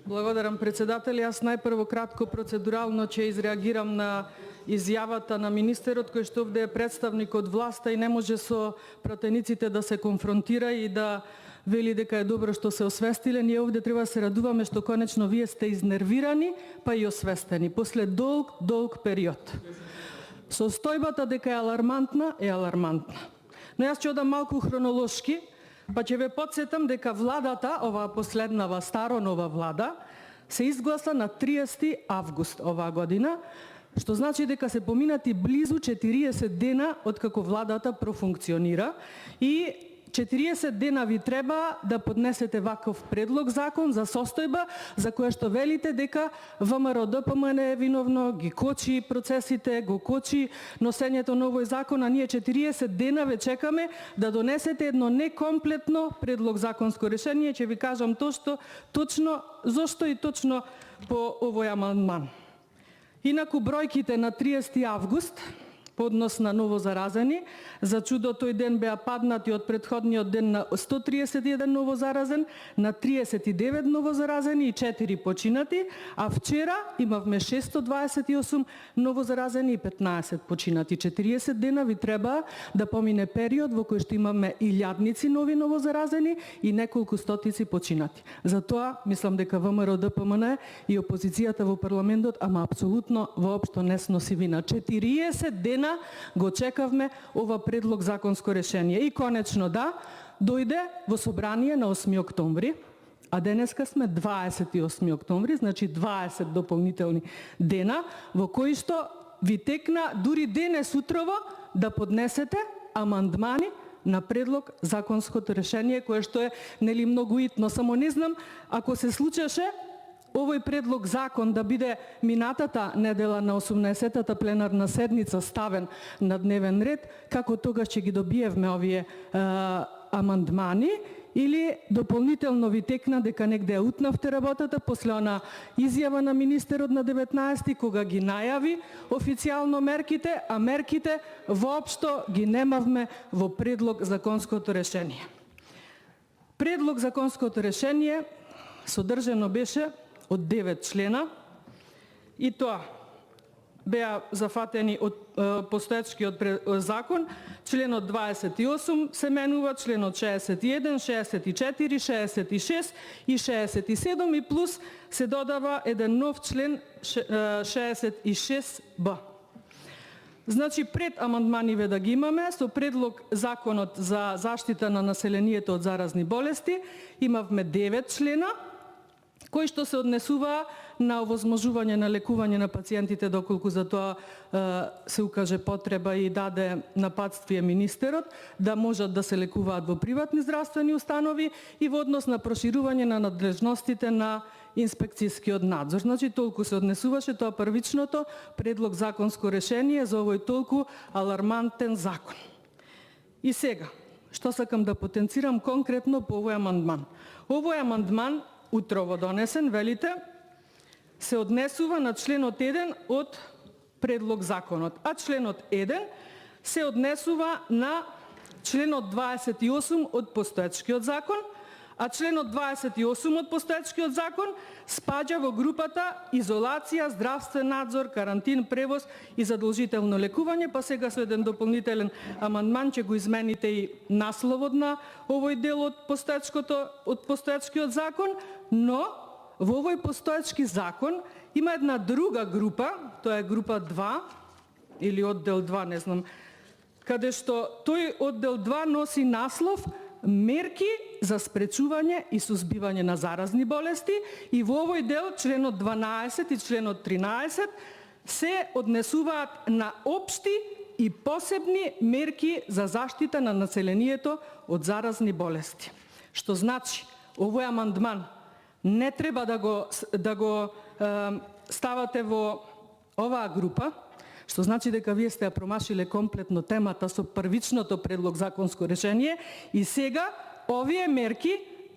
Благодарам, председател. Јас најпрво кратко процедурално ќе изреагирам на изјавата на министерот, кој што овде е представник од власта и не може со пратениците да се конфронтира и да вели дека е добро што се освестиле. Ние овде треба да се радуваме што конечно вие сте изнервирани, па и освестени, после долг период. Состојбата дека е алармантна, е алармантна. Но јас ќе одам малку хронолошки, па ќе ве потсетам дека владата, оваа последнава старо-нова влада, се изгласа на 30 август оваа година, што значи дека се поминати близу 40 дена од како владата профункционира и 40 дена ви треба да поднесете ваков предлог закон за состојба за која што велите дека ВМРО ДПМН е виновно, ги кочи процесите, го кочи носењето на овој закон, а ние 40 дена ве чекаме да донесете едно некомплетно предлог законско решение. Ќе ви кажам точно зошто и точно по овој амандман. Инаку бројките на 30 август поднос на новозаразени. За чудо тој ден беа паднати од претходниот ден на 131 новозаразен, на 39 новозаразени и 4 починати, а вчера имавме 628 новозаразени и 15 починати. 40 дена ви треба да помине период во кој што имаме илјадници нови новозаразени и неколку стотици починати. Затоа мислам дека ВМРО ДПМН и опозицијата во парламентот, ама апсолутно воопшто не сноси вина. 40 дена го чекавме ова предлог законско решение. И конечно дојде во собрание на 8 октомври, а денеска сме 28 октомври, значи 20 дополнителни дена, во кои што ви текна дури денес утрово да поднесете амандмани на предлог законското решение, кое што е нели многу итно. Само не знам, ако се случеше овој предлог закон да биде минатата недела на 18-тата пленарна седница ставен на дневен ред, како тогаш ќе ги добиевме овие амандмани, или дополнително ви текна дека негде ја утнавте работата после она изјава на министерот на 19-ти, кога ги најави официјално мерките, а мерките воопшто ги немавме во предлог законското решение. Предлог законското решение содржано беше од 9 члена, и тоа беа зафатени од постоечкиот закон. Членот 28 се менува, членот 61, 64, 66 и 67 и плюс се додава еден нов член 66б. Значи, пред амандманиве да ги имаме, со предлог законот за заштита на населението од заразни болести, имавме 9 члена, кои што се однесува на овозможување на лекување на пациентите доколку за тоа се укаже потреба и даде напатствие министерот, да можат да се лекуваат во приватни здравствени установи и во однос на проширување на надлежностите на инспекцијскиот надзор. Значи, толку се однесуваше тоа првичното предлог законско решение за овој толку алармантен закон. И сега, што сакам да потенцирам конкретно по овој амандман. Овој амандман утрово донесен, велите, се однесува на членот 1 од предлог законот, а членот 1 се однесува на членот 28 од постоечкиот закон, а членот 28 од постоечкиот закон спаѓа во групата изолација, здравствен надзор, карантин, превоз и задолжително лекување, па сега со еден дополнителен амандман ќе го измените и насловот на овој дел од постоечкиот закон, но во овој постоечки закон има една друга група, тоа е група 2 или оддел 2, не знам, каде што тој оддел 2 носи наслов мерки за спречување и сузбивање на заразни болести, и во овој дел членот 12 и членот 13 се однесуваат на општи и посебни мерки за заштита на населението од заразни болести. Што значи, овој амандман не треба да го ставате во оваа група, што значи дека вие сте ја промашиле комплетно темата со првичното предлог законско решение, и сега овие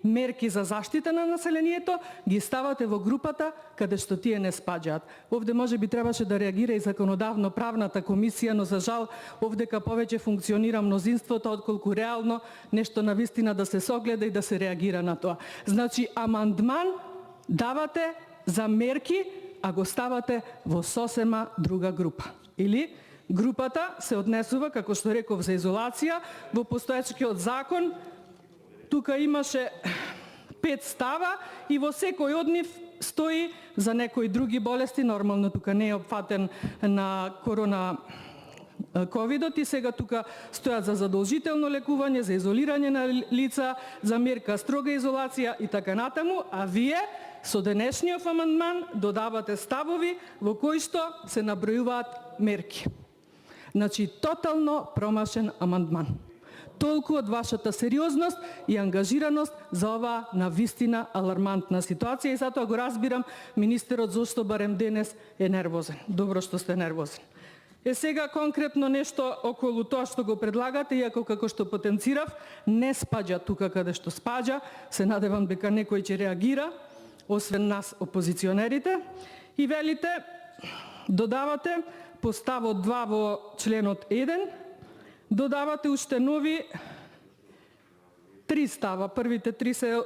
мерки за заштита на населението ги ставате во групата каде што тие не спаѓаат. Овде можеби требаше да реагира и законодавно правната комисија, но за жал овдека повеќе функционира мнозинството отколку реално нешто навистина да се согледа и да се реагира на тоа. Значи, амандман давате за мерки, а го ставате во сосема друга група. Или групата се однесува, како што реков, за изолација, во постоечкиот закон, тука имаше 5 става и во секој од нив стои за некои други болести, нормално тука не е опфатен на корона ковидот и сега тука стојат за задолжително лекување, за изолирање на лица, за мерка строга изолација и така натаму, а вие со денешниот амандман додавате ставови во кои што се набројуваат мерки. Значи, тотално промашен амандман. Толку од вашата сериозност и ангажираност за оваа навистина алармантна ситуација и затоа го разбирам министерот зошто барем денес е нервозен. Добро што сте нервозен. Сега конкретно нешто околу тоа што го предлагате, иако како што потенцирав, не спаѓа тука каде што спаѓа, се надевам дека некој ќе реагира, освен нас опозиционерите, и велите, додавате по ставот 2 во членот 1, додавате уште нови 3 става. Првите 3 се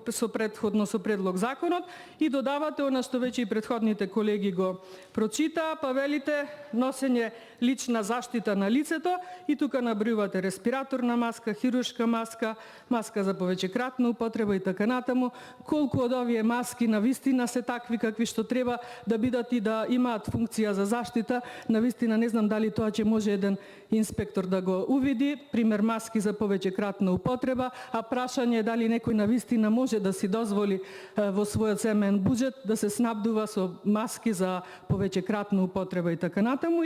со предходно со предлог законот и додавате она што веќе и предходните колеги го прочитаа, па велите носење лична заштита на лицето и тука набројувате респираторна маска, хируршка маска, маска за повеќекратна употреба и така натаму. Колку од овие маски навистина се такви какви што треба да бидат и да имаат функција за заштита, навистина не знам дали тоа ќе може еден инспектор да го увиди, пример маски за повеќекратна употреба, а прашање е дали некој навистина може да си дозволи во својот семеен буџет да се снабдува со маски за повеќекратна употреба и така натаму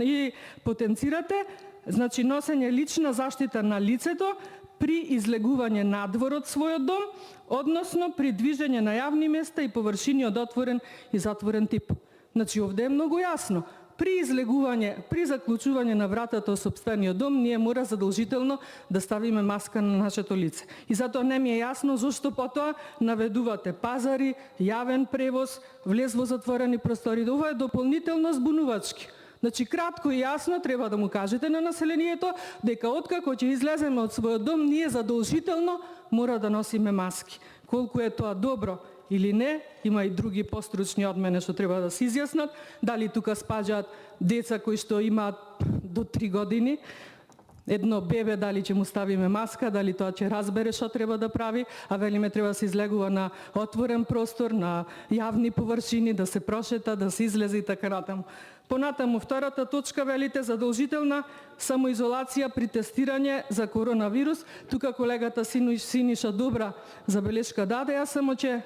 и потенцирате, значи носење лична заштита на лицето при излегување надвор од својот дом, односно при движење на јавни места и површини од отворен и затворен тип. Значи овде е многу јасно. При излегување, при заклучување на вратата од сопствениот дом, ние мора задолжително да ставиме маска на нашето лице. И затоа не ми е јасно зошто потоа наведувате пазари, јавен превоз, влез во затворени простори. Ова е дополнително збунувачки. Значи, кратко и јасно треба да му кажете на населението дека откако ќе излеземе од својот дом, ние задолжително мора да носиме маски. Колку е тоа добро или не, има и други постручни од мене што треба да се изјаснат, дали тука спаѓаат деца кои што имаат до 3 години, едно бебе дали ќе му ставиме маска, дали тоа ќе разбере што треба да прави, а велиме треба да се излегува на отворен простор, на јавни површини, да се прошета, да се излезе и така натаму. Понатаму втората точка велите задолжителна самоизолација при тестирање за коронавирус. Тука колегата Синиша добра забелешка даде, јас само ќе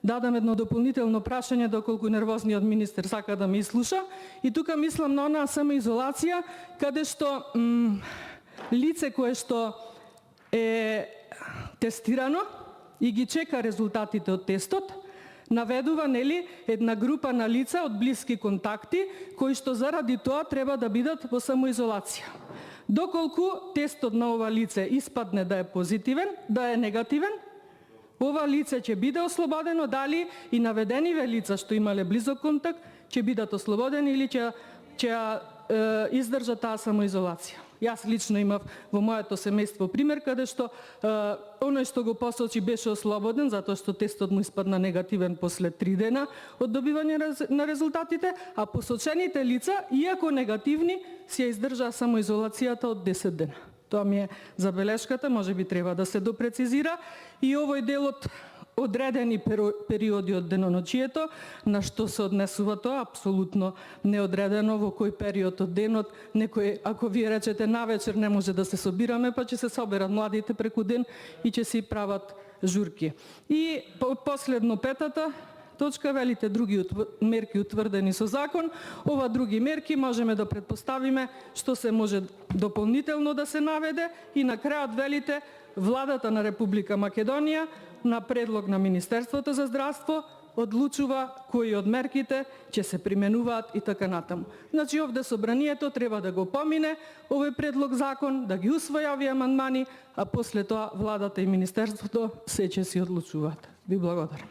дадам едно дополнително прашање доколку нервозниот министер сака да ме изслуша. И тука мислам на онаа самоизолација каде што лице кое што е тестирано и ги чека резултатите од тестот, наведува нели една група на лица од блиски контакти кои што заради тоа треба да бидат во самоизолација. Доколку тестот на ова лице испадне да е позитивен, да е негативен, ова лице ќе биде ослободено, дали и наведениве лица што имале близок контакт ќе бидат ослободени или ќе издржат таа самоизолација. Јас лично имав во моето семејство пример каде што оној што го посочи беше ослободен затоа што тестот му испадна негативен после 3 дена од добивање на резултатите, а посочените лица, иако негативни, си ја издржаа самоизолацијата од 10 дена. Тоа ми е забелешката, можеби треба да се допрецизира и овој дел од одредени периоди од деноночието, на што се однесува тоа, апсолутно неодредено во кој период од денот, некој, ако вие речете навечер не може да се собираме, па ќе се соберат младите преку ден и ќе си прават журки. И последно петата точка, велите други мерки утврдени со закон. Ова други мерки можеме да предпоставиме што се може дополнително да се наведе и на крајот велите владата на Република Македонија на предлог на Министерството за здравство одлучува кои од мерките ќе се применуваат и така натаму. Значи овде собранието треба да го помине овој предлог закон, да ги усвои овие амандмани, а после тоа владата и Министерството се ќе си одлучуваат. Ви благодарам.